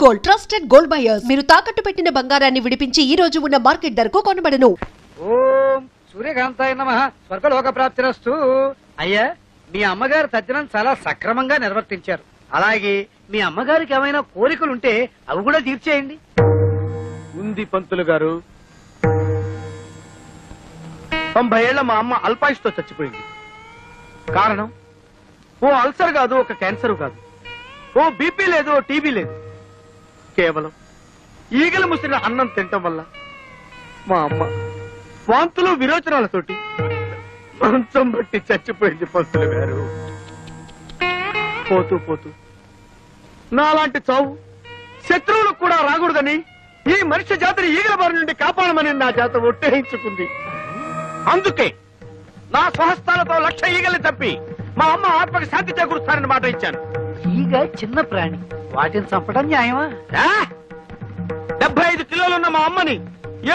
Gold trusted gold buyers. మీరు తాకట్టు పెట్టిన బంగారాన్ని విడిపించి ఈ రోజు ఉన్న మార్కెట్ ధరకు కొనబడను. ఓం సూర్యకాంతాయ నమః. స్వర్గలోక ప్రాప్తిరస్తు. అయ్యా, మీ అమ్మగారు తద్దినం చాలా సక్రమంగా నిర్వర్తించారు. అలాగే మీ అమ్మగారికి ఏమైనా కోరికలుంటే అవి కూడా తీర్చేయండి. ఉంది పంతులు గారు. 90 ఏళ్ల మా అమ్మ అల్పాయుష్తో చచ్చిపోయింది. కారణం ఓ అల్సర్ కాదు, ఒక క్యాన్సర్ కాదు, ఓ బీపీ లేదు, ఓ టీబీ లేదు. కేవలం ఈగలు ముసిన అన్నం తినటం వల్ల మా అమ్మ వాంతులు విరోచనాలతోటి మంచం బట్టి చచ్చిపోయింది పంతులు గారు. పోతూ పోతూ నాలాంటి చావు శత్రువులకు కూడా రాకూడదని ఈ మనిషి జాతిని ఈగల బారి నుండి కాపాడమని నా జాత ఒట్టేయించుకుంది. అందుకే నా స్వహస్తాలతో 1,00,000 ఈగల్ని తప్పి మా అమ్మ ఆత్మకి శాంతి చేకూరుస్తానని మాట ఇచ్చాను. ఈగ చిన్న ప్రాణి, వాటిని చంపడం న్యాయమా? 75 కిలోలున్న మా అమ్మని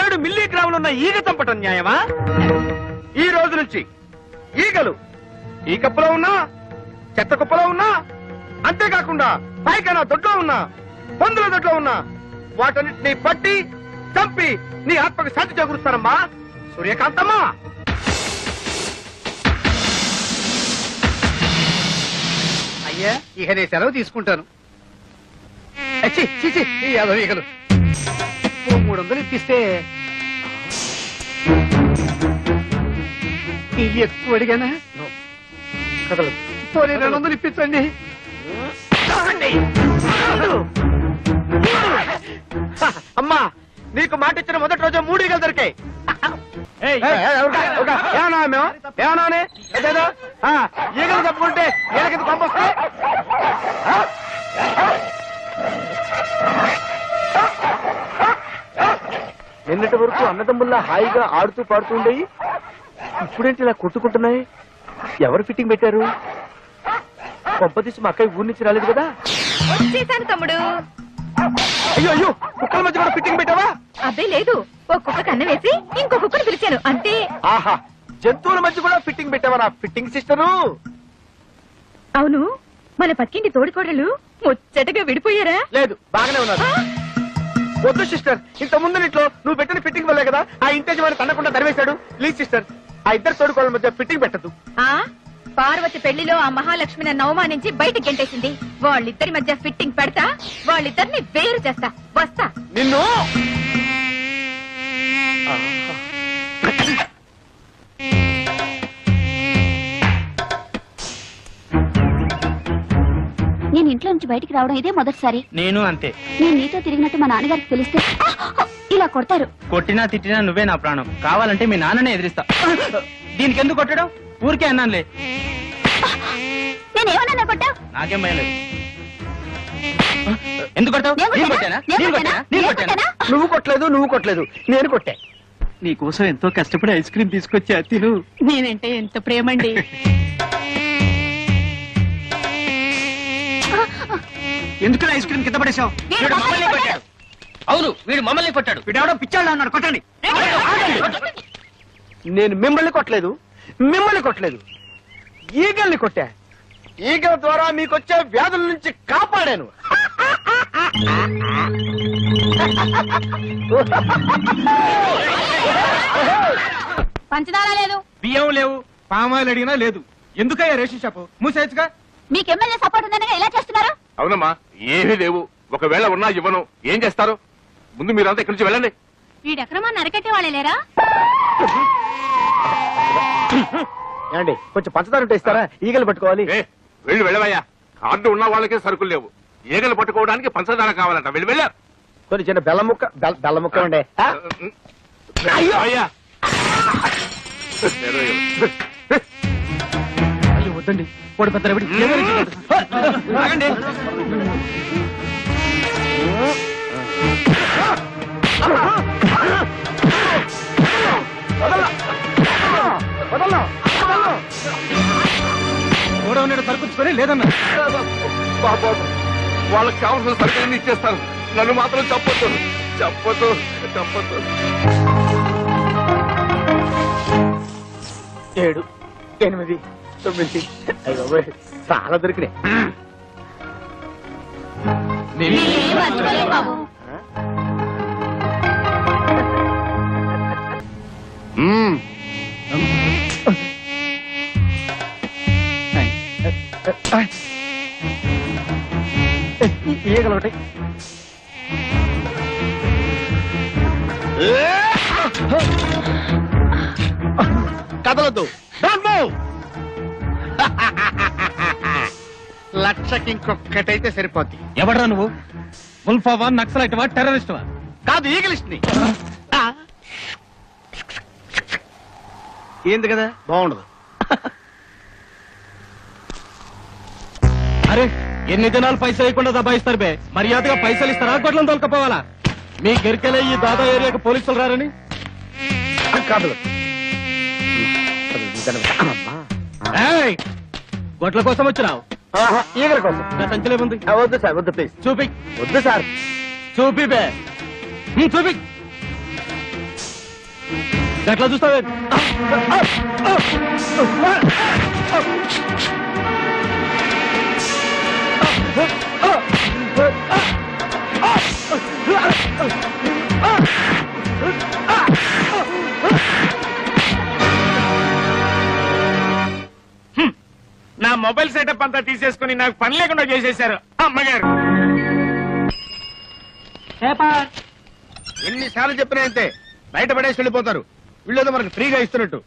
7 మిల్లీగ్రాములున్న ఈగ చంపటం న్యాయమా? ఈ రోజు నుంచి ఈగలు ఈ కప్పులో ఉన్నా, చెత్త కుప్పలో ఉన్నా, అంతేకాకుండా పైకైనా దొడ్లో ఉన్నా, పందుల దొడ్లో ఉన్నా, వాటన్నిటిని పట్టి చంపి నీ ఆత్మకి శాంతి చేకూరుస్తానమ్మా సూర్యకాంతమ్మా. అయ్యా, ఇక నేను సెలవు తీసుకుంటాను. ఈగలు 300 ఇప్పిస్తే ఇవి ఎక్కువ అడిగానా? కదలదు. పోనీ 200 ఇప్పించండి. అమ్మా, నీకు మాట ఇచ్చిన మొదటి రోజు 3 ఈగలు దొరికాయి. ఈగలు తప్పుకుంటే ఈగలకి పంపొస్తే నిన్నటి వరకు అన్నదమ్ముల్లా హాయిగా ఆడుతూ పాడుతూ ఉండేవి, ఇప్పుడేంటి ఇలా కొట్టుకుంటున్నాయి? ఎవరు ఫిట్టింగ్ పెట్టారు? కొంపదీసి మా అక్కయ్య ఊరి నుంచి రాలేదు కదా? వచ్చేసాను తమ్ముడు. అయ్యో అయ్యో, కుక్కల మధ్య కూడా ఫిట్టింగ్ పెట్టావా? అబ్బే లేదు, ఒక కుక్క కన్ను వేసి ఇంకో కుక్కను పిలిచాను అంతే. ఆహా, జంతువుల మధ్య కూడా ఫిట్టింగ్ పెట్టావా నా ఫిట్టింగ్ సిస్టరు? అవును, మన పక్కింటి తోడికోడలు ముచ్చటగా విడిపోయారా? లేదు, బాగానే ఉన్నారు. వద్దు సిస్టర్, ఇంత ముందు ఇంట్లో నువ్వు పెట్టిన ఫిట్టింగ్ వల్లే కదా ఆ ఇంటి వాడిని తన్నకుండా తరివేశాడు. ప్లీజ్ సిస్టర్, ఆ ఇద్దరు తోడుకోళ్ళ మధ్య ఫిట్టింగ్ పెట్టద్దు. ఆ పార్వతి పెళ్లిలో ఆ మహాలక్ష్మిని అవమానించి బయటికి గెంటేసింది. వాళ్ళిద్దరి మధ్య ఫిట్టింగ్ పెడతా, వాళ్ళిద్దరిని వేరు చేస్తా. వస్తా. నిన్ను నేను ఇంట్లో నుంచి బయటికి రావడం ఇదే మొదటిసారి. నేను అంతే. నేను నీతో తిరిగినట్టు మా నాన్నగారికి తెలిస్తే ఇలా కొడతారు. కొట్టినా తిట్టినా నువ్వే నా ప్రాణం. కావాలంటే మీ నాన్ననే ఎదిరిస్తా. దీనికి ఎందుకు కొట్టడం? ఊరికే అన్నానులే. నేనేమన్నా కొట్టావు? నాకేం భయం లేదు. ఎందుకు కొట్టావు? నువ్వు కొట్టలేదు, నువ్వు కొట్టలేదు, నేను కొట్టా. నీకోసం ఎంతో కష్టపడి ఐస్ క్రీమ్ తీసుకొచ్చా, తిను. నేనంటే ఎంత ప్రేమండి. ఎందుకు ఐస్ క్రీమ్ కింద పడేశావు? వీడు మమ్మల్ని కొట్టాడు. అవును, వీడు మమ్మల్ని కొట్టాడు. వీడెవడో పిచ్చాడు అన్నాడు, కొట్టండి. నేను మిమ్మల్ని కొట్టలేదు, మిమ్మల్ని కొట్టలేదు, ఈగల్ని కొట్టా. ఈగల ద్వారా మీకొచ్చే వ్యాధుల నుంచి కాపాడాను. పంచదార లేదు, బియ్యం లేవు, పామాయిల్ అడిగినా లేదు. ఎందుకయ్యా రేషన్ షాపు మూసేయచ్చుగా? మీకు ఎమ్మెల్యే సపోర్ట్ ఉందనగా ఎలా చేస్తున్నారు? అవునమ్మా, ఏమీ లేవు. ఒకవేళ ఉన్నా ఇవ్వను. ఏం చేస్తారు? ముందు మీరంతా ఇక్కడి నుంచి వెళ్ళండి. వీడెక్రమాన్ని అరకట్టే వాళ్ళే లేరా? ఏమండి, కొంచెం పంచదార ఉంటే ఇస్తారా? ఈగలు పట్టుకోవాలి. వెళ్ళవయ్యా. కార్డు ఉన్న వాళ్ళకే సరుకులు లేవు. ఈగలు పట్టుకోవడానికి పంచదార కావాలంట. వెళ్ళారు. కొన్ని చిన్న బెల్లం ముక్క ఉండే. అయ్యా వద్దండి, వాడు పెద్ద రవిడి. ఆగండి. గోడౌన్ సరుకుచ్చుకొని లేదన్నా. వాళ్ళకి కావాల్సిన సరుకులన్నీ ఇచ్చేస్తాను. నన్ను మాత్రం చెప్పొద్దు, చెప్పొద్దు, చెప్పొద్దు. 7, 8, 9 చాలా దొరికినాయి. ఈగలు ఒకటి. కదలొద్దు. Don't move. లక్షకి ఇంకొక్కటైతే సరిపోద్ది. ఎవడ్రా నువ్వు? ఉల్ఫావా, నక్సలైట్వా, టెర్రరిస్ట్వా? కాదు, ఈగలిస్ట్ ని. ఏంది కదా, బాగుండదు. అరే ఎన్ని దినాలు పైసలు ఇవ్వకుండా దబాయిస్తారు బే. మర్యాదగా పైసలు ఇస్తారా, గొడ్లను తోలుకపోవాలా? మీ గరికెలే ఈ దాదా ఏరియాకి పోలీసులు రారని. కాదు, ఏయ్, గొడ్ల కోసం వచ్చినావు? ఈగల కోసం. నా సంచిలో ఉంది. వద్దు సార్, వద్దు ప్లీజ్. చూపి. వద్దు సార్. చూపి బే. చూపి. ఎట్లా చూస్తావే? నా మొబైల్ సెటప్ అంతా తీసేసుకుని నాకు పని లేకుండా చేసేశారు అమ్మగారు. ఎన్నిసార్లు చెప్పినా అంతే, బయట పడేసి వెళ్ళిపోతారు. వీళ్ళేదో మనకు ఫ్రీగా ఇస్తున్నట్టు.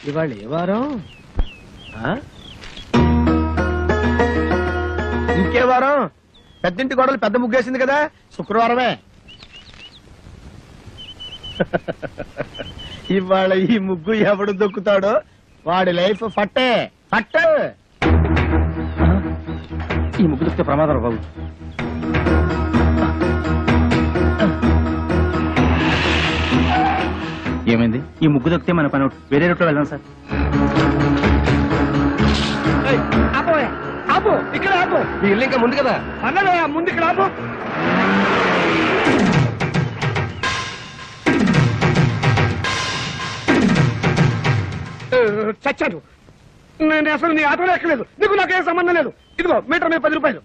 ఇవాళ ఏ వారం? ఇంకే వారం? పెద్దింటి గొడవలు పెద్ద ముగ్గేసింది కదా, శుక్రవారమే. ఇవాళ ఈ ముగ్గు ఎవడు దొక్కుతాడో వాడి లైఫ్ ఫట్టే ఫట్టే. ఈ ముగ్గు దొరికితే ప్రమాదం బాబు. ఏమైంది? ఈ ముగ్గు దొరికితే మన పని అవుట్. వేరే రూట్లో వెళ్దాం సార్. ఆపు, ఇక్కడ ఆపు. ఈ ఇల్లు ఇంకా ముందు కదా. అన్నదే ముందు ఇక్కడ ఆపు. చచ్చాను. నేను అసలు నీ ఆటోలో ఎక్కలేదు. నీకు నాకేం సంబంధం లేదు. ఇదిగో మీటర్ మీద 10 రూపాయలు.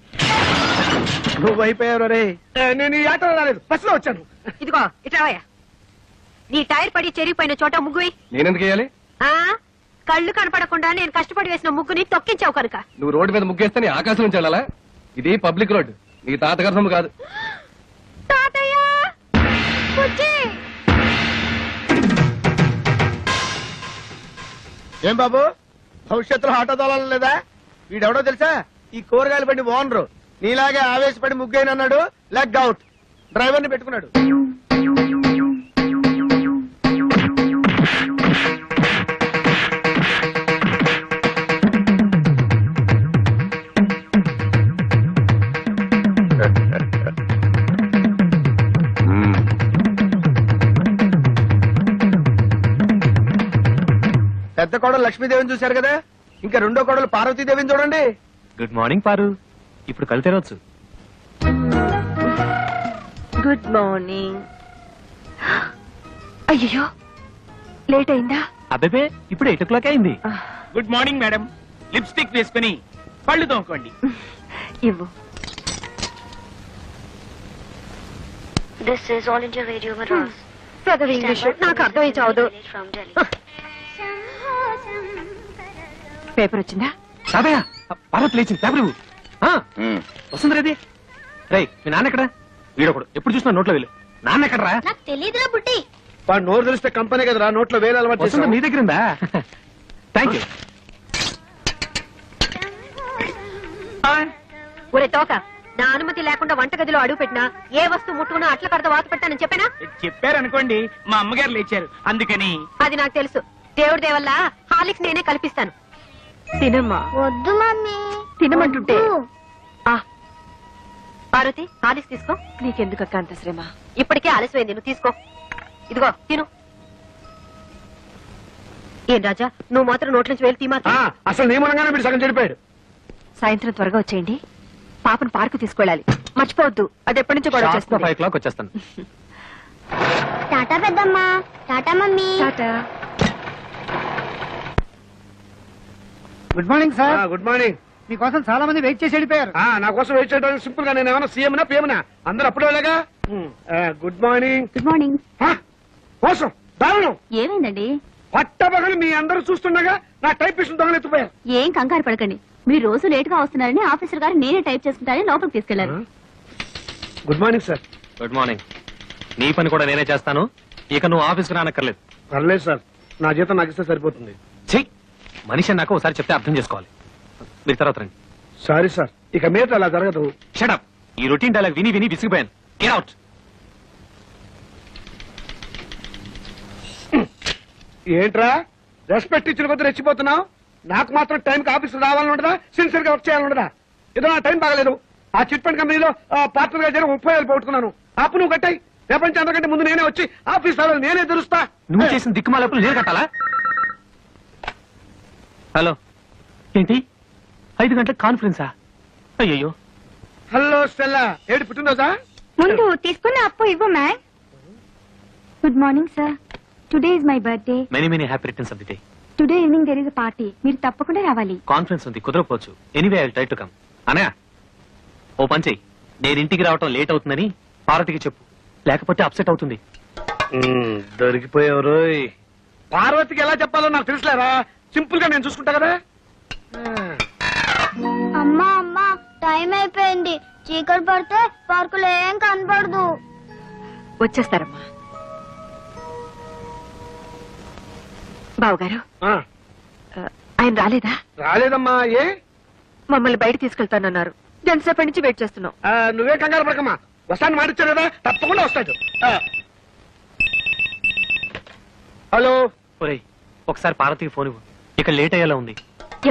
నువ్వు అయిపోయావు రే. నేను ఈ ఆటోలో రాలేదు, బస్సులో వచ్చాను. ఇదిగో ఇట్రావయ్యా. నీ టైర్ పడి చెరిగిపోయిన చోట ముగ్గు వేయ్. నేనెందుకు వేయాలి? కళ్ళు కనపడకుండా నేను కష్టపడి వేసిన ముగ్గుని తొక్కించావు కనుక. నువ్వు రోడ్డు మీద ముగ్గేస్తే నీ ఆకాశం నుంచి వెళ్ళాలా? ఇది పబ్లిక్ రోడ్, నీ తాతగారి సొమ్ము కాదు. తాతయ్య బుజ్జి. ఏం బాబు, భవిష్యత్తులో ఆటో తోలాలి లేదా? వీడెవడో తెలుసా? ఈ కూరగాయలు బండి ఓనరు. నీలాగే ఆవేశపడి ముగ్గైనన్నాడు, లెగ్ అవుట్. డ్రైవర్ ని పెట్టుకున్నాడు. పెద్ద కోడలు లక్ష్మీదేవిని చూశారు కదా, ఇంకా రెండో కోడలు పార్వతీదేవిని చూడండి. గుడ్ మార్నింగ్ పారు. ఇప్పుడు కళ్ళు తెరవచ్చు. Good morning. అయ్యో లేట్ అయిందా? అబ్బే ఇప్పుడు 8 o'clock అయింది. Good morning madam. లిప్స్టిక్ వేసుకుని పళ్ళు తోముకోండి. ఇవ్వు. This is All India Radio Madras. పెద్దవి ఇంగ్లీష్ నాకు అర్థమై చావదు. From Delhi. పేపర్ వచ్చిందా? తాతయ్య, పార్వతి లేచింది. పేపర్ ఇవ్వు. వస్తుంది రేది. రేయ్, మీ నాన్న ఎక్కడ? వీడొకడు ఎప్పుడు చూసినా నోట్లో వెళ్ళు. నాన్న ఎక్కడరా? నాకు తెలీదురా బుడ్డి. వాడు నోరు తెలిస్తే కంపెనీ కదరా, నోట్లో వేలు అలవాటు వస్తుంది చేస్తాం. మీ దగ్గర ఉందా? Thank you. ఒరే తోక, నా అనుమతి లేకుండా వంటగదిలో అడుగు పెట్టినా ఏ వస్తువు ముట్టుకున్నా అట్ల కడత వాత పెట్టానని చెప్పానా? చెప్పారనుకోండి, మా అమ్మగారు లేచారు అందుకని. అది నాకు తెలుసు. దేవుడి దేవల్ల హాలిక్స్ నేనే కల్పిస్తాను. తినమ్మా. వద్దు మమ్మీ. తినమంటుంటే. వద్దు. పార్వతి, హాలిక్స్ తీసుకో. నీకెందుకక్క అంత శ్రమ? ఇప్పటికే ఆలస్యమైంది, నువ్వు తీసుకో. ఇదిగో తిను. ఏం రాజా, నువ్వు మాత్రం నోట్ల నుంచి వేలు తీమా. అసలు నియమనంగానే మీరు సగం చెడిపోయాడు. సాయంత్రం త్వరగా వచ్చేయండి. పాపను పార్కు తీసుకెళ్ళాలి, మర్చిపోవద్దు. అది ఎప్పటి నుంచో గొడవ చేస్తుంది. 5 o'clock వచ్చేస్తాను. టాటా పెద్దమ్మా. Tata mummy. Tata. Good morning sir. Good morning. మీకోసం చాలా మంది వెయిట్ చేసి వెళ్ళిపోయారు. నా కోసం వెయిట్ చేయడానికి సింపుల్ గా నేను ఏమైనా సీఎంనా పిఎంనా అందరూ అప్పుడే వెళ్ళగా. Good morning. Good morning. కోసం దారుణం ఏమైందండి? పట్టబగలు మీ అందరూ చూస్తుండగా నా టైపిస్ట్ దొంగలు ఎత్తుపోయారు. ఏం కంగారు పడకండి, మీరు రోజు లేట్ గా వస్తున్నారని ఆఫీసర్ గారు నేనే టైప్ చేసుకుంటారని లోపలికి తీసుకెళ్లారు. Good morning sir. Good morning. నీ పని కూడా నేనే చేస్తాను, ఇక నువ్వు ఆఫీస్కి రానక్కర్లేదు. పర్లేదు సార్, నా జీతం నాకు ఇస్తే సరిపోతుంది. చెయ్యి, మనిషి నాకు ఒకసారి చెప్తే అర్థం చేసుకోవాలి. మీరు తర్వాత రండి. సారీ సార్, ఇక మీద అలా జరగదు. షటప్. ఈ రొటీన్ డైలాగ్ విని విని విసిగిపోయాను. Get out. ఏంట్రా రెస్పెక్ట్ ఇచ్చిన కొద్ది రెచ్చిపోతున్నావు? నాకు మాత్రం టైంకి ఆఫీస్ రావాలని ఉండదా, సిన్సియర్ గా వర్క్ చేయాలని ఉండదా? ఏదో నా టైం బాగలేదు, ఆ చిట్ ఫండ్ కంపెనీలో పార్ట్నర్ గా చేరి 30,000 పోగొట్టుకున్నాను. అప్పు నువ్వు కట్టాయి, రేపటి నుంచి అందరికంటే ముందు నేనే వచ్చి ఆఫీస్ రావాలి, నేనే తెరుస్తా. నువ్వు చేసిన దిక్కుమాలప్పుడు నేను కట్టాలా? హలో, ఏంటి 5 గంటలకు కాన్ఫరెన్సా? అయ్యయ్యో. హలో స్టెల్లా, ఏడు పుట్టినరోజా? ముందు తీసుకున్న అప్పు ఇవ్వు ma'am. Good morning sir, today is my birthday. Many many happy returns of the day. Today evening there is a party, మీరు తప్పకుండా రావాలి. కాన్ఫరెన్స్ ఉంది, కుదరకపోవచ్చు. Anyway I will try to come. Anaya, ఓ పని చెయ్యి, నేను ఇంటికి రావటం లేట్ అవుతుందని పార్వతికి చెప్పు, లేకపోతే అప్సెట్ అవుతుంది. దొరికిపోయావు. పార్వతికి ఎలా చెప్పాలో నాకు తెలుసులేరా, సింపుల్ గా నేను చూసుకుంటా కదా. అమ్మా అమ్మా, టైం అయిపోయింది, చీకటి పడితే పార్కులో ఏం కనపడదు. వచ్చేస్తారమ్మా. బావగారు, ఆయన రాలేదా? రాలేదమ్మా. ఏ? మమ్మల్ని బయట తీసుకెళ్తానన్నారు, ఎంతసేపటి నుంచి వెయిట్ చేస్తున్నాం. నువ్వే కంగారు పడకమ్మా, వస్తాను మాటిచ్చారు కదా, తప్పకుండా వస్తాడు. హలో. ఒరేయ్, ఒకసారి పార్వతికి ఫోన్ ఇవ్వు, ఇక లేట్ అయ్యేలా ఉంది.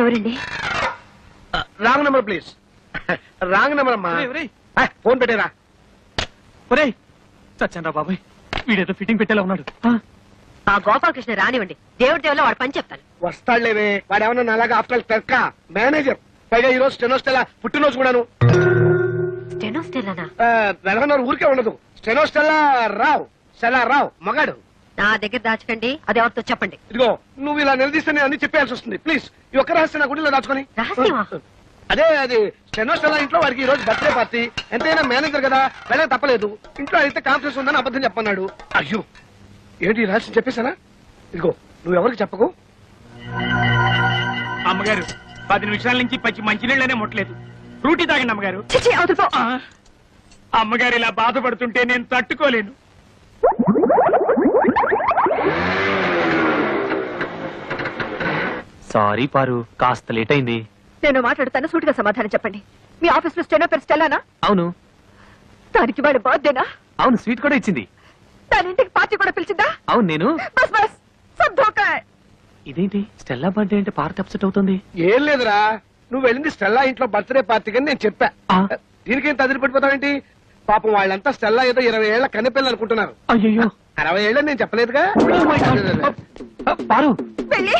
ఎవరండి? Wrong number please. Wrong number అమ్మా. ఫోన్ పెట్టేరా. ఒరేయ్, చచ్చాను రా బాబాయ్, వీడేదో ఫిట్టింగ్ పెట్టేలా ఉన్నాడు. ఆ గోపాలకృష్ణ రానివ్వండి, దేవుడి దేవుల్లో వాడు పని చెప్తాను. వస్తాడులేవే, వాడు ఏమన్నా అలాగా ఆఫ్టర్ క్లర్క్ మేనేజర్, పైగా ఈ రోజు స్టెనోస్టెలా పుట్టినరోజు కూడాను. స్టెనోస్టెల్లానా? వెలగనోరు ఊరికే ఉండదు. స్టెనోస్టెల్లా రావు, స్టెల్లా రావు మగాడు. నా దగ్గర దాచకండి, అది ఎవరితో చెప్పండి. ఇదిగో నువ్వు ఇలా నిలదీస్తే నేను అన్ని చెప్పాల్సి వస్తుంది. ప్లీజ్ ఈ ఒక్క రహస్యం నా గుడిలో దాచుకొని. రహస్యమా? అదే అది స్టెనోస్టెల్లా ఇంట్లో వాడికి ఈ రోజు బర్త్డే పార్టీ, ఎంతైనా మేనేజర్ కదా, వెళ్ళక తప్పలేదు. ఇంట్లో అయితే కాన్ఫరెన్స్ ఉందని అబద్ధం చెప్పన్నాడు. అయ్యో, ఏంటి రహస్యం చెప్పేశానా? ఇదిగో నువ్వు ఎవరికి చెప్పకు. అమ్మగారు 10 నిమిషాల నుంచి పచ్చి మంచినీళ్ళనే ముట్టలేదు, ఫ్రూటీ తాగండి అమ్మగారు. అమ్మగారు ఇలా బాధపడుతుంటే నేను తట్టుకోలేను. సారీ పారు, కాస్త లేట్ అయింది. నేను మాట్లాడుతాను, సూటిగా సమాధానం చెప్పండి. మీ ఆఫీస్ లో స్టెనో పేరు స్టెల్లానా? అవును. దానికి వాడు బర్త్డేనా? అవును, స్వీట్ కూడా ఇచ్చింది. దాని ఇంటికి పార్టీ కూడా పిలిచిందా? అవును, నేను. బస్ బస్ సబ్ ధోకా. ఇదేంటి స్టెల్లా బర్త్డే అంటే పార్టీ అప్సెట్ అవుతుంది? ఏం లేదురా, నువ్వు వెళ్ళింది స్టెల్లా ఇంట్లో బర్త్డే పార్టీ అని నేను చెప్పా. ఆ. దీనికేం తదిరి పడిపోతావేంటి? పాపం వాళ్ళంతా స్టెల్లా ఏదో 20 ఏళ్ల కన్నెపిల్లలు అనుకుంటున్నారు. అయ్యో, 60 ఏళ్ళని నేను చెప్పలేదుగా. పారు, వెళ్ళి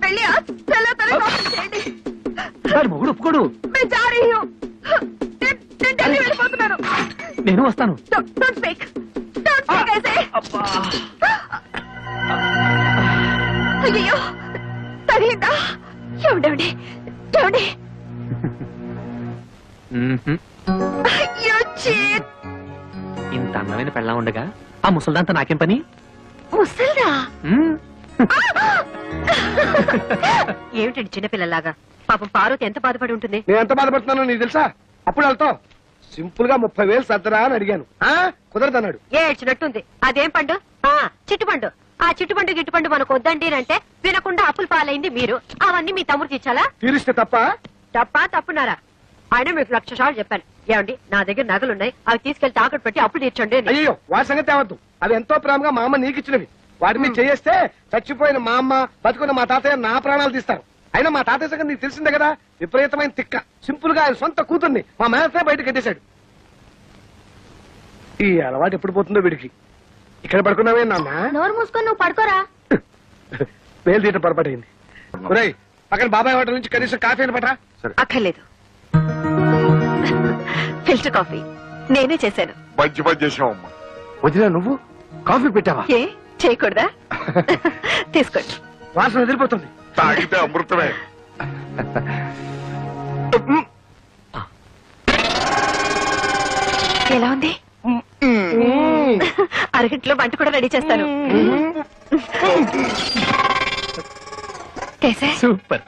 వెళ్ళి ఆ స్టెల్లా తల కాపీ చేయండి. వాడి మొగుడు ఒప్పుకోడు. मैं जा रही हूँ. నేను ఢిల్లీ వెళ్ళిపోతున్నాను. నేను వస్తాను. Don't speak. Don't speak ऐसे. అయ్యో, తగిలిందా? ఏమండి ఏమండి? అయ్యో, చీట్. ఇంత అందమైన పెళ్ళా ఉండగా ఆ ముసల్దాంతా నాకేం పని? ముసల్దా? మ్మ్. ఏమిటండి చిన్నపిల్లలాగా? పాపం పార్వతి ఎంత బాధపడి ఉంటుంది. నేను ఎంత బాధపడుతున్నానో నీకు తెలుసా? అప్పుడు వెళ్తావు సింపుల్ గా 30,000 సర్దరా అని అడిగాను. కుదరదన్నాడు. ఏడ్చినట్టుంది. అదేం పండు? చిట్టుపండు. ఆ చిట్టుపండు గిట్టుపండు మనకు వద్దండి అంటే వినకుండా అప్పులు పాలైంది మీరు. అవన్నీ మీ తమ్ముడు తీర్చాలా? తీరిస్తే తప్ప? తప్పున్నారా? ఆయన మీకు 1,00,000 సార్లు చెప్పాను. ఏమండి, నా దగ్గర నగలున్నాయి, అవి తీసుకెళ్లి తాకట్టు పెట్టి అప్పులు తీర్చండి అని. అయ్యో, వాటి సంగతి అవద్దు. అవి ఎంతో ప్రేమగా మా అమ్మ నీకు ఇచ్చినవి. వాటిని చేస్తే చచ్చిపోయిన మా అమ్మ, బతుకున్న మా తాతయ్య నా ప్రాణాలు తీస్తారు. అయినా మా తాతయ్య సంగతి నీకు తెలిసిందే కదా, విపరీతమైన తిక్క. సింపుల్ గా ఆయన సొంత కూతుర్ని మా మేనసే బయట కట్టేశాడు. ఈ అలవాటు ఎప్పుడు పోతుందో వీడికి. ఇక్కడ పడుకున్నావే నాన్న? నోరు మూసుకొని నువ్వు పడుకోరా. వేలు తీయటం పొరపాటైంది. ఒరేయ్, అక్కడ బాబాయ్ హోటల్ నుంచి కనీసం కాఫీ అని పట్టా. అక్కర్లేదు, ఫిల్టర్ కాఫీ నేనే చేశాను. మంచి పని చేసావమ్మా. వదిలే, నువ్వు కాఫీ పెట్టావా? ఏ చేయకూడదా? తీసుకోండి. వాసన వదిలిపోతుంది. తాగితే అమృతమే. ఎలా ఉంది? అరగంటలో వంట కూడా రెడీ చేస్తాను. సూపర్.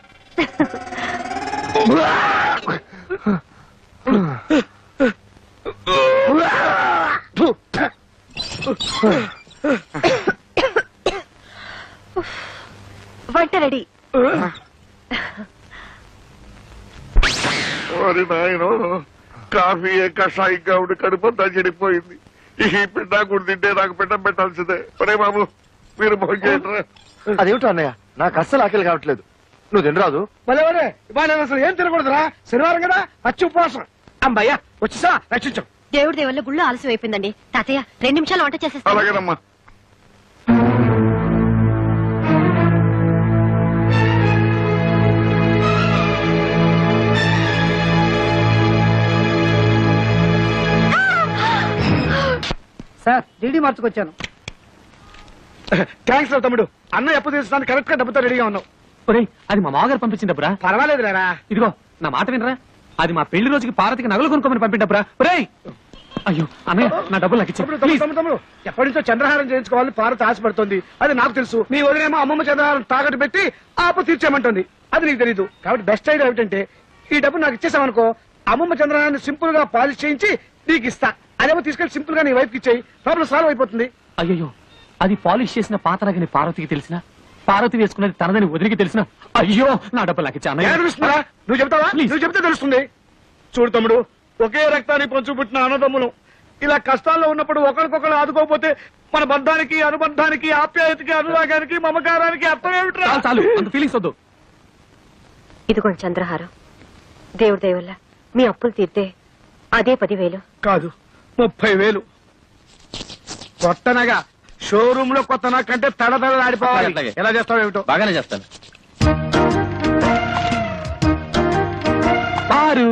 వంట రెడీ. కాఫీ కషాయంగా ఉండి కడుపంతా చెడిపోయింది. ఈ పిండా కూడా తింటే నాకు పిండం పెట్టాల్సిందే. ఒరే బాబు మీరు భోజనం. అదేమిటో అన్నయ్య, నాకు అస్సలు ఆకలి కావట్లేదు. నువ్వు తినరాదు? భలే ఇవాళ నేను అసలు ఏం తినకూడదురా, శనివారం కదా, పచ్చి ఉపవాసం. అమ్మయ్యా వచ్చేసా, రక్షించు. దేవుడి దేవల్ల గుళ్ళు ఆలస్యం అయిపోయిందండి. తాతయ్య 2 నిమిషాలు వంట చేసేస్తా. అలాగేనమ్మా. Sir DD మార్చుకొచ్చాను. థ్యాంక్స్ రా తమ్ముడు, అన్న ఎప్పుడు తీసుకోవడానికి కరెక్ట్ గా డబ్బుతో రెడీగా ఉన్నావు. ఒరేయ్, అది మా మామగారు పంపించిన డబ్బురా. పర్వాలేదు లేరా. ఇదిగో నా మాట వినరా, అది మా పెళ్లి రోజుకి పార్వతికి నగలు కొనుక్కోమని పంపిండబ్బరా. ఒరేయ్, అయ్యో అన్నయ్య, నా డబ్బులు నాకు ఇచ్చే. తమ్ముడు ఎప్పటి నుంచో చంద్రహారం చేయించుకోవాలని పార్వతి ఆశపడుతుంది. అది నాకు తెలుసు. నీ వదిలేమో అమ్మమ్మ చంద్రహారం తాకట్టు పెట్టి ఆపు తీర్చేయమంటుంది. అది నీకు తెలీదు. కాబట్టి బెస్ట్ ఐడియా ఏమిటంటే, ఈ డబ్బు నాకు ఇచ్చేసామనుకో, అమ్మమ్మ చంద్రహారాన్ని సింపుల్ గా పాలిష్ చేయించి నీకు ఇస్తా. అదేమో తీసుకెళ్లి సింపుల్ గా నీ వైఫ్ ఇచ్చేయి, ప్రాబ్లం సాల్వ్ అయిపోతుంది. అయ్యో, అది పాలిష్ చేసిన పాతరగని పార్వతికి తెలిసిన, పార్వతి వేసుకున్నది తనదని వదిలికి తెలిసిన, అయ్యో నా డబ్బులు నాకు ఇచ్చా. తెలుస్తుందా? నువ్వు చెప్తావా? నువ్వు చెప్తే తెలుస్తుంది. చూడు తమ్ముడు, ఒకే రక్తాన్ని పంచు పుట్టిన అన్నదమ్ములు ఇలా కష్టాల్లో ఉన్నప్పుడు ఒకరికొకరు ఆదుకోకపోతే మన బంధానికి, అనుబంధానికి, ఆప్యాయతకి, అనురాగానికి, మమకారానికి అర్థం ఏమిట్రా? చాలు అంత ఫీలింగ్స్ వద్దు. ఇదిగోండి చంద్రహారం. దేవుడి దేవల్ల మీ అప్పులు తీర్తే అదే 10,000. కాదు, 30,000. కొత్తనగా షోరూమ్ లో కొత్త కంటే తడతడలాడిపోవాలి. అలాగే. ఎలా చేస్తావు ఏమిటో. బాగానే చేస్తాను. పారు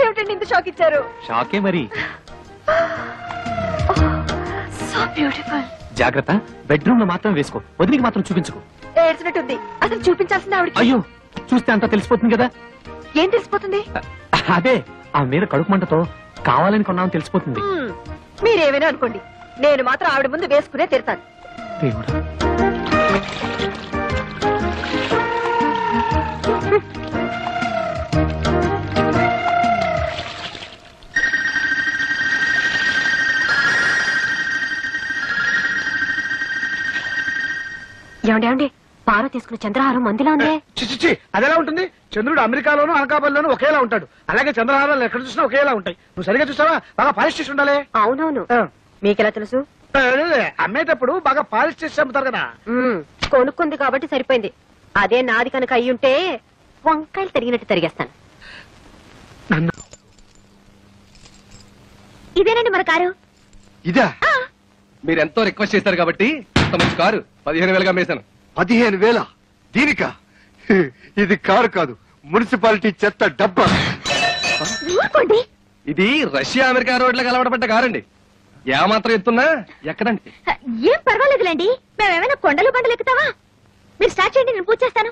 ఏమిటండి ఇంత షాక్ ఇచ్చారు? షాకే మరి. So beautiful. జాగ్రత్త, బెడ్రూమ్ లో మాత్రం వేసుకో, వదిలికి మాత్రం చూపించుకో. ఏడ్చినట్టుంది. అసలు చూపించాల్సింది ఆవిడకి. అయ్యో, చూస్తే అంతా తెలిసిపోతుంది కదా. ఏం తెలిసిపోతుంది? అదే, ఆ మీద కడుపు మంటతో కావాలని కొన్నామని తెలిసిపోతుంది. మీరేమైనా అనుకోండి, నేను మాత్రం ఆవిడ ముందు వేసుకునే తిడతాను. దేవుడా, ఏమండి పార తీసుకున్న చంద్రహారం మందిలా ఉందే. చిచ్చి, అదెలా ఉంటుంది? చంద్రుడు అమెరికాలోను అనకాపల్లిలోను ఒకేలా ఉంటాడు. అలాగే చంద్రహారాలు ఎక్కడ చూసినా ఒకేలా ఉంటాయి. నువ్వు సరిగా చూసావా? బాగా పాలిష్ చేసి ఉండాలి. అవునవును. మీకెలా తెలుసు? అమ్మేటప్పుడు బాగా పాలిష్ చేసి అమ్ముతారు కదా. కొనుక్కుంది కాబట్టి సరిపోయింది. అదే నాది కనుక అయ్యుంటే వంకాయలు తరిగినట్టు తరిగేస్తాను. ఇదేనండి మన కారు. ఇదా? మీరెంతో రిక్వెస్ట్ చేశారు కాబట్టి ఇంత మంచి కారు 15,000గా అమ్మేశాను. 15,000? దీనికా? ఇది కారు కాదు, మున్సిపాలిటీ చెత్త డబ్బా. ఊరుకోండి. ఇది రష్యా అమెరికా రోడ్లకు అలవాటుపడ్డ కారండి. ఏమాత్రం ఎత్తున్నా ఎక్కడండి. ఏం పర్వాలేదులేండి. మేమేమైనా కొండలు బండలు ఎక్కుతావా? మీరు స్టార్ట్ చేయండి, నేను పూజ చేస్తాను.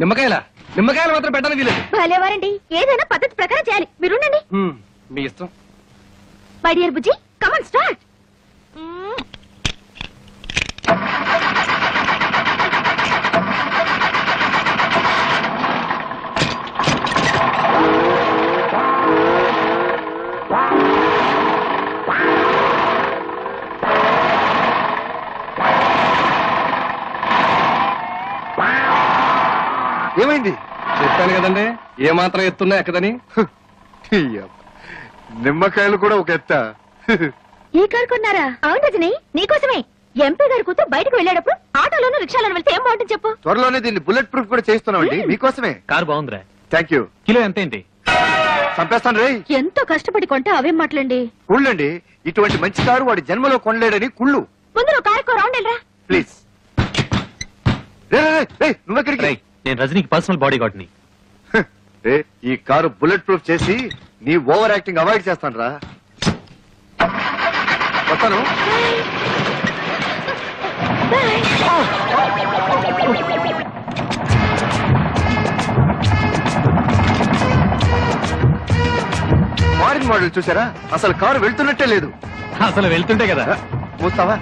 నిమ్మకాయలు మాత్రం పెట్టడానికి వీలేదు. భలేవారండి, ఏదైనా పద్ధతి ప్రకారం చేయాలి. మీరుండండి. మీ ఇష్టం. My dear Bujji, come on start. ఏమైంది? చెప్పాను కదండి, ఏమాత్రం ఎత్తున్నా ఎక్కదని. నిమ్మకాయలు కూడా ఒక ఎత్త. ఈ కారు కొన్నారా? అవును రజని, నీకోసమే. ఎంపీ గారి కూతురు బయటకు వెళ్ళేటప్పుడు ఆటోలోనూ రిక్షాలోనూ వెళ్తే ఏం బాగుంటుంది చెప్పు. త్వరలోనే దీన్ని బుల్లెట్ ప్రూఫ్ కూడా చేస్తున్నామండి, మీకోసమే. కారు బాగుందిరా. Thank you. కిలో ఎంత ఏంటి? చంపేస్తాను రే. ఎంతో కష్టపడి కొంటే అవేం మాట్లాడండి. కుళ్ళండి, ఇటువంటి మంచి కారు వాడి జన్మలో కొనలేడని కుళ్ళు. ముందు నువ్వు కారుకో రౌండ్ వెళ్ళరా. ప్లీజ్. నువ్వెక్కడికి? రేయ్, నేను రజనీకి పర్సనల్ బాడీ గార్డ్ ని. ఈ కారు బుల్లెట్ ప్రూఫ్ చేసి నీ ఓవర్ యాక్టింగ్ అవాయిడ్ చేస్తాను రా. వస్తాను. ఫారిన్ మోడల్ చూసారా? అసలు కారు వెళ్తున్నట్టే లేదు. అసలు వెళ్తుంటే కదా. మూస్తావా?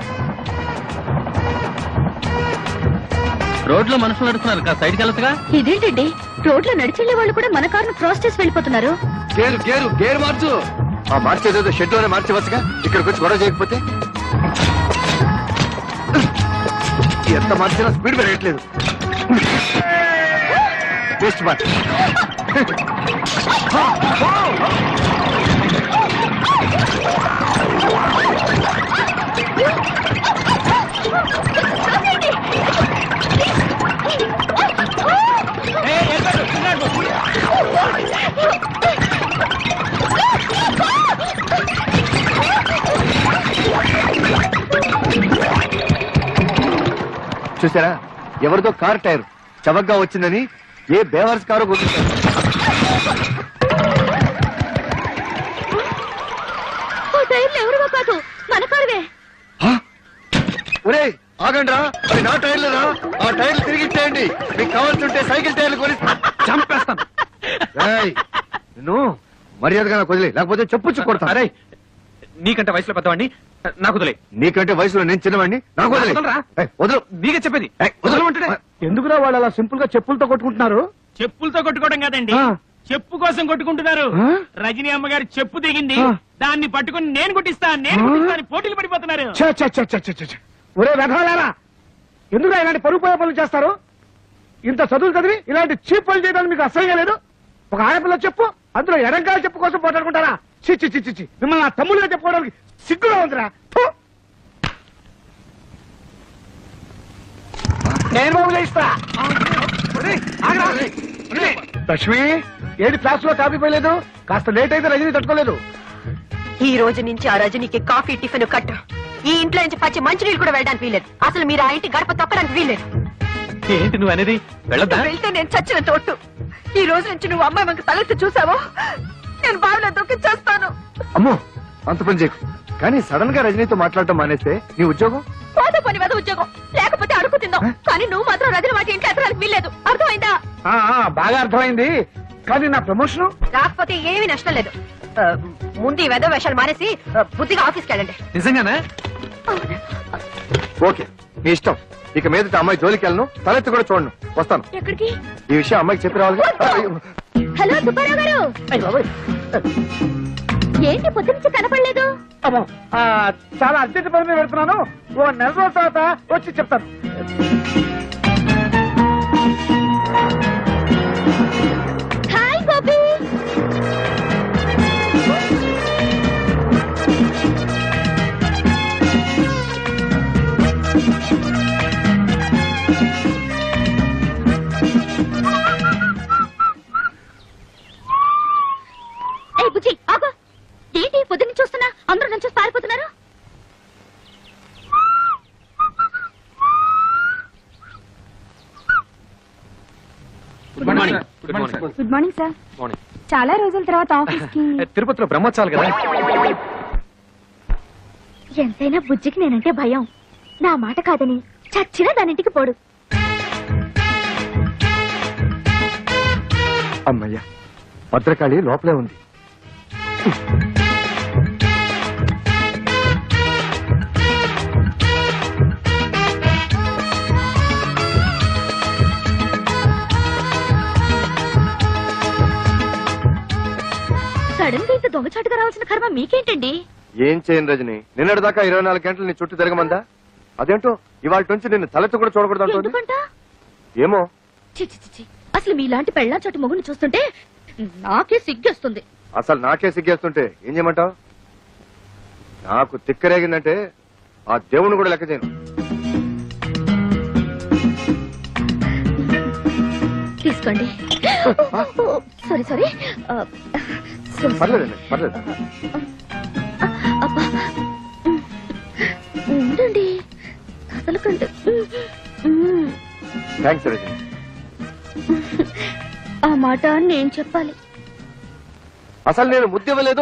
రోడ్లో మనుషులు నడుస్తున్నారు కదా, సైడ్కి వెళ్ళొచ్చుగా. ఇదేంటండి, రోడ్లో నడిచెళ్లే వాళ్ళు కూడా మన కారును క్రాస్ చేసి వెళ్ళిపోతున్నారు. గేరు మార్చు. మార్చేదేదో షెడ్ లోనే మార్చవచ్చుగా, ఇక్కడికి వచ్చి గొడవ చేయకపోతే. ఎంత మార్చినా స్పీడ్ పెరగట్లేదు. Best March. చూసారా, ఎవరిదో కార్ టైర్ చవగ్గా వచ్చిందని ఏ బేవర్స్ కారు గుర్తించారు. ఎవరివో కాదు, మన కారువే. ఒరే ఆగండ్రా, అది నా టైర్లరా. ఆ టైర్లు తిరిగి ఇచ్చేయండి. మీకు కావాల్సింటే సైకిల్ టైర్లు కొని చంపేస్తాను. నువ్వు మర్యాదగా నాకు వదిలే, లేకపోతే చెప్పుచ్చు కొడతా. అరే, నీకంటే వయసులో పెద్దవాడిని, నాకు వదిలే. నీకంటే వయసులో నేను చిన్నవాడిని, నాకు వదిలే. వదలు. నీకే చెప్పేది. వదలమంటే ఎందుకురా వాళ్ళు అలా సింపుల్ గా చెప్పులతో కొట్టుకుంటున్నారు? చెప్పులతో కొట్టుకోవడం కాదండి, చెప్పు కోసం కొట్టుకుంటున్నారు. రజనీ అమ్మగారు చెప్పు దిగింది, దాన్ని పట్టుకుని నేను కొట్టిస్తా పోటీలు పడిపోతున్నారు. ఒరే వెధవలారా, ఎందుకు ఇలాంటి పరుగు పోయే పనులు చేస్తారు? ఇంత చదువులు చదివి ఇలాంటి చీప్ పనులు చేయడానికి మీకు అసహ్యంగా లేదు? ఒక ఆడపిల్ల చెప్పు, అందులో ఎడంకాల చెప్పు కోసం పోటాడుకుంటారా? చిచ్చి చిచ్చి చి మిమ్మల్ని నా తమ్ముళ్ళగా చెప్పుకోవడానికి సిగ్గుగా ఉందిరా. నేను బాబుగా ఇస్తా. లక్ష్మి, ఏది క్లాస్ లో కాపీ పోయలేదు? కాస్త లేట్ అయితే రజనీ తట్టుకోలేదు. ఈ రోజు నుంచి ఆ రజనీకి కాఫీ టిఫిన్ కట్ట. ఈ ఇంట్లో నుంచి పచ్చి మంచినీళ్ళు కూడా వెళ్ళడానికి వీలేదు. అసలు మీరు ఆ ఇంటి గడప తొక్కడానికి వీలేదు. ఏంటి నువ్వు అనేది? వెళ్ళొద్దా? వెళ్తే నేను చచ్చిన తోటు. ఈ రోజు నుంచి నువ్వు అమ్మాయి మనకు తలెత్తి చూసావో నేను బావిలో దొక్కి చేస్తాను. అమ్మో, అంత పని చేయకు. కానీ సడన్ గా రజనీతో మాట్లాడటం మానేస్తే నీ ఉద్యోగం పోతే పని మీద ఉద్యోగం, లేకపోతే అడుగు తిందాం. కానీ నువ్వు మాత్రం రజని మాట ఇంట్లో ఎత్తడానికి వీల్లేదు. అర్థమైందా? బాగా అర్థమైంది. కానీ నా ప్రమోషన్ రాకపోతే ఏమీ నష్టం లేదు. ముందు ఈ వెధవ వేషాలు మానేసి బుద్ధిగా ఆఫీస్కి వెళ్ళండి. నిజంగానా? ఓకే, నీ ఇష్టం. ఇక మీదట అమ్మాయి జోలికి వెళ్ళను, తలెత్తి కూడా చూడను. వస్తాను. ఎక్కడికి? ఈ విషయం అమ్మాయికి చెప్పి రావాలి. హలో సుబ్బారావు గారు, ఏంటి పొద్దు నుంచి కనపడలేదు? చాలా అర్జెంట్ పని మీద పెడుతున్నాను. ఓ నెల రోజుల తర్వాత వచ్చి చెప్తాను. హాయ్ గోపి. ఏ బుజ్జి ఆగు. ఏంటి పొద్దున్న చూస్తున్నా అందరూ నుంచి పారిపోతున్నారు? Good morning. Good morning. Good morning sir. Morning. చాలా రోజుల తర్వాత ఆఫీస్ కి. తిరుపతిలో బ్రహ్మోత్సవాలు కదా. ఎంతైనా బుజ్జికి నేనంటే భయం. నా మాట కాదని చచ్చినా దానింటికి పోడు. అమ్మయ్య, భద్రకాళి లోపలే ఉంది. సడన్ గా ఇంత దొంగచాటుగా రావాల్సిన కర్మ మీకేంటండి? ఏం చేయను రజని, నిన్నటిదాకా 24 గంటలు నీ చుట్టూ తిరగమందా? అదేంటో ఇవాళ నుంచి నిన్ను తలెత్తు కూడా చూడకూడదు అంటుంది. ఎందుకంట? ఏమో. చి అసలు మీలాంటి పెళ్ళాం చోటు మొగుని చూస్తుంటే నాకే సిగ్గేస్తుంది. అసలు నాకే సిగ్గేస్తుంటే ఏం చేయమంటావు? నాకు తిక్కరేగిందంటే ఆ దేవుని కూడా లెక్క చేయను. తీసుకోండి. Sorry sorry. పర్లేదండి, పర్లేదు. అబ్బా ఉండండి, కదలకండి. థ్యాంక్స్ రజని. ఆ మాట నేను చెప్పాలి. అసలు నేను ముద్దివ్వలేదు.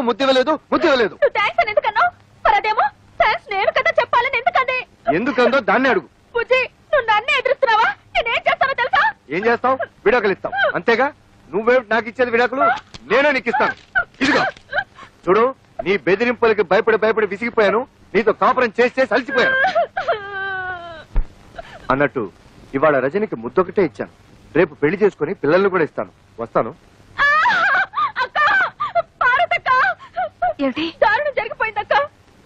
థ్యాంక్స్ అని ఎందుకన్నావు? మరి అదేమో థ్యాంక్స్ నేను కదా చెప్పాలని ఎందుకండి? ఎందుకందో దాన్ని అడుగు. బుజ్జి, నువ్వు నన్నే ఎదురుస్తున్నావా? నేనేం చేస్తానో తెలుసా? ఏం చేస్తావు? విడాకులు ఇస్తావు అంతేగా. నువ్వే నాకు ఇచ్చేది విడాకులు, నేనే నీకు ఇస్తాను. ఇదిగో చూడు, నీ బెదిరింపులకి భయపడి విసిగిపోయాను. నీతో కాపురం చేసి అలసిపోయాను. అన్నట్టు ఇవాళ రజనికి ముద్దొకటే ఇచ్చాను. రేపు పెళ్లి చేసుకుని పిల్లల్ని కూడా ఇస్తాను. వస్తాను. ఏమిటి దారుణం జరిగిపోయిందక్క.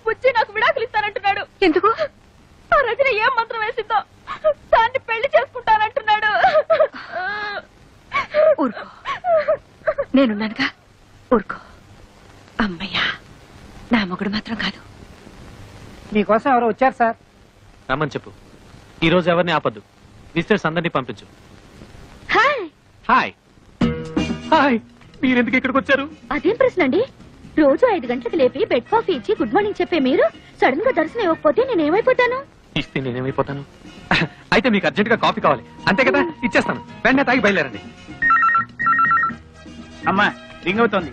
వచ్చి నాకు విడాకులు ఇస్తానంటున్నాడు. ఎందుకు? ఆ రజని ఏం మంత్రం వేసిందో దాన్ని పెళ్లి చేసుకుంటానంటున్నాడు. ఊరుకో, నేనున్నానుగా, ఊరుకో. అమ్మయ్యా, నా మొగుడు మాత్రం కాదు. మీకోసం ఎవరో వచ్చారు సార్. రమ్మని చెప్పు. ఈ రోజు ఎవరిని ఆపద్దు. మిస్టర్స్ అందరినీ పంపించు. Hi hi hi. మీరెందుకు ఇక్కడికి వచ్చారు? అదేం ప్రశ్న అండి? రోజు 5 గంటలకు లేపి బెడ్ కాఫీ ఇచ్చి గుడ్ మార్నింగ్ చెప్పే మీరు సడన్ గా దర్శనం ఇవ్వకపోతే నేనేమైపోతాను? ఇస్తే నేనేమైపోతాను? అయితే మీకు అర్జెంట్ గా కాఫీ కావాలి అంతే కదా? ఇచ్చేస్తాను. వెంటనే తాగి బయలుదేరండి. అమ్మా రింగ్ అవుతోంది.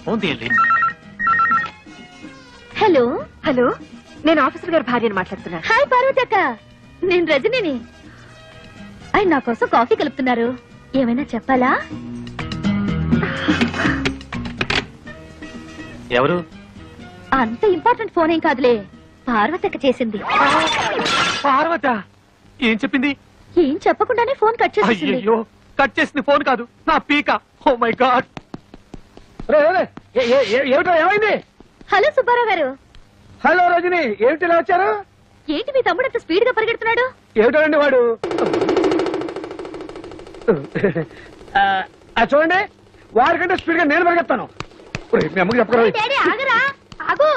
ఫోన్ తీయండి. హలో హలో, నేను ఆఫీసర్ గారి భార్యను మాట్లాడుతున్నాను. హాయ్ పార్వతి అక్క, నేను రజనిని. ఆయన నా కోసం కాఫీ కలుపుతున్నారు. ఏమైనా చెప్పాలా? ఎవరు? అంత ఇంపార్టెంట్ ఫోన్ ఏం కాదులే, పార్వతి అక్క చేసింది. పార్వత ఏం చెప్పింది? ఏం చెప్పకుండానే ఫోన్ కట్ చేసేసింది. అయ్యో, కట్ చేసింది ఫోన్ కాదు, నా పీక. Oh my god. ఏమిటో ఏమైంది? హలో సుబ్బారావు గారు. హలో రజని, ఏమిటి ఇలా వచ్చారు? ఏంటి మీ తమ్ముడు అంత స్పీడ్ గా పరిగెడుతున్నాడు? ఏమిటండి వాడు? చూడండి, వారికంటే స్పీడ్ గా నేను పరిగెత్తాను. మీ అమ్మకి చెప్పరా? డాడీ ఆగరా, ఆగు.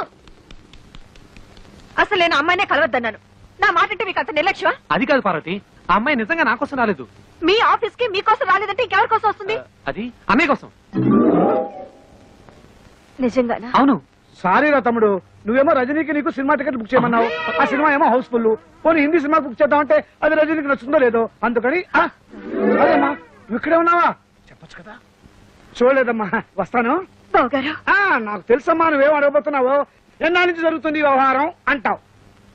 అసలు నేను అమ్మాయినే కలవద్దన్నాను. నా మాట అంటే మీకు అంత నిర్లక్ష్యం? అది కాదు పార్వతి, ఆ అమ్మాయి నిజంగా నా కోసం రాలేదు. మీ ఆఫీస్ కి మీకోసం రాలేదంటే ఇంకెవరి కోసం వస్తుంది? అది అన్నయ్య కోసం. నిజంగానా? అవును. సారీ రా తమ్ముడు, నువ్వేమో రజనీకి నీకు సినిమా టికెట్ బుక్ చేయమన్నావు. ఆ సినిమా ఏమో హౌస్ఫుల్. పోనీ హిందీ సినిమా బుక్ చేద్దామంటే అది రజనీకి నచ్చుందో లేదో, అందుకని అదేమ్మా నువ్వు ఇక్కడే ఉన్నావా? చెప్పొచ్చు కదా. చూడలేదమ్మా, వస్తాను. బావగారు, నాకు తెలుసమ్మా నువ్వేం అడగబోతున్నావో. ఎన్నాళ్ళ నుంచి జరుగుతుంది ఈ వ్యవహారం అంటావు.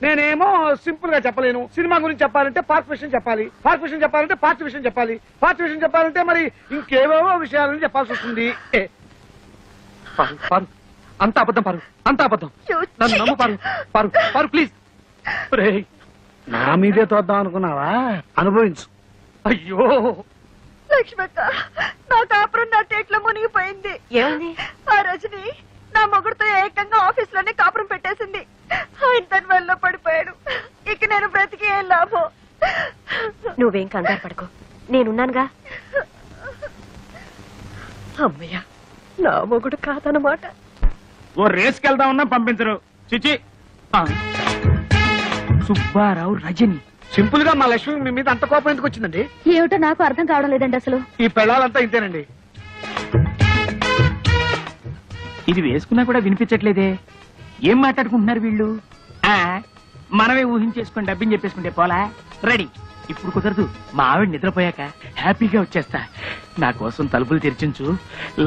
నేనేమో సింపుల్ గా చెప్పలేను. సినిమా గురించి చెప్పాలంటే పార్క్ విషయం చెప్పాలి, పార్క్ విషయం చెప్పాలంటే పార్టీ విషయం చెప్పాలి, పార్టీ విషయం చెప్పాలంటే మరి ఇంకేవేవో విషయాలని చెప్పాల్సి వస్తుంది. పారు, పారు, అంత అబద్ధం పారు, అంత అబద్ధం. నన్ను నమ్ము పారు, పారు, పారు ప్లీజ్. నా మీదే తోద్దాం అనుకున్నావా? అనుభవించు. అయ్యో లక్ష్మక్క, నా కాపురం నా టేట్లో మునిగిపోయింది. ఏమైంది? ఆ రజని నా మొగుడుతో ఏకంగా ఆఫీస్ లోనే కాపురం పెట్టేసింది. ఆయన తన వల్ల పడిపోయాడు. ఇక నేను బ్రతికి ఏం లాభం? నువ్వేం కంగారు పడుకో, నేనున్నానుగా. అమ్మయ్యా, నా మొగుడు కాదనమాట. ఓ రేస్కి వెళ్దామన్నా పంపించరు. చిచి. సుబ్బారావు రజని. సింపుల్ గా మా లక్ష్మి మీ మీద అంత కోపం ఎందుకు వచ్చిందండి? ఏమిటో నాకు అర్థం కావడం లేదండి అసలు. ఈ పెళ్ళాలంతా ఇంతేనండి. ఇది వేసుకున్నా కూడా వినిపించట్లేదే. ఏం మాట్లాడుకుంటున్నారు వీళ్ళు? మనమే ఊహించేసుకుని డబ్బిని చెప్పేసుకుంటే పోలా. రెడీ. ఇప్పుడు కుదరదు, మా ఆవిడ నిద్రపోయాక హ్యాపీగా వచ్చేస్తా. నా కోసం తలుపులు తెరిచించు,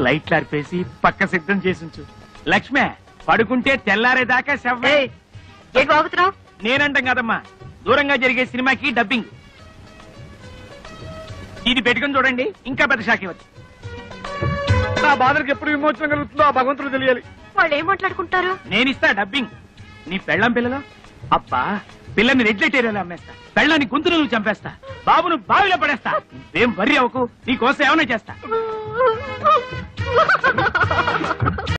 లైట్లు ఆర్పేసి పక్క సిద్ధం చేసించు. లక్ష్మే, పడుకుంటే తెల్లారేదాకా శవ్వే. ఏ బాగుతున్నావు? నేనంటాం కదమ్మా, దూరంగా జరిగే సినిమాకి డబ్బింగ్. ఇది పెట్టుకుని చూడండి, ఇంకా పెద్ద షాక్ ఇవ్వచ్చు. నా బాధలకు ఎప్పుడు విమోచన కలుగుతుందో ఆ భగవంతుడు తెలియాలి. వాళ్ళు ఏం మాట్లాడుకుంటారు? నేనిస్తా డబ్బింగ్. నీ పెళ్ళం పిల్లలు అబ్బా, పిల్లని రెడ్లెట్ ఏరియాలో అమ్మేస్తా, పెళ్ళాన్ని గొంతును నువ్వు చంపేస్తా, బాబును బావిలో పడేస్తా. ఏం వర్రీ అవ్వకు, నీ కోసం ఏమైనా చేస్తా.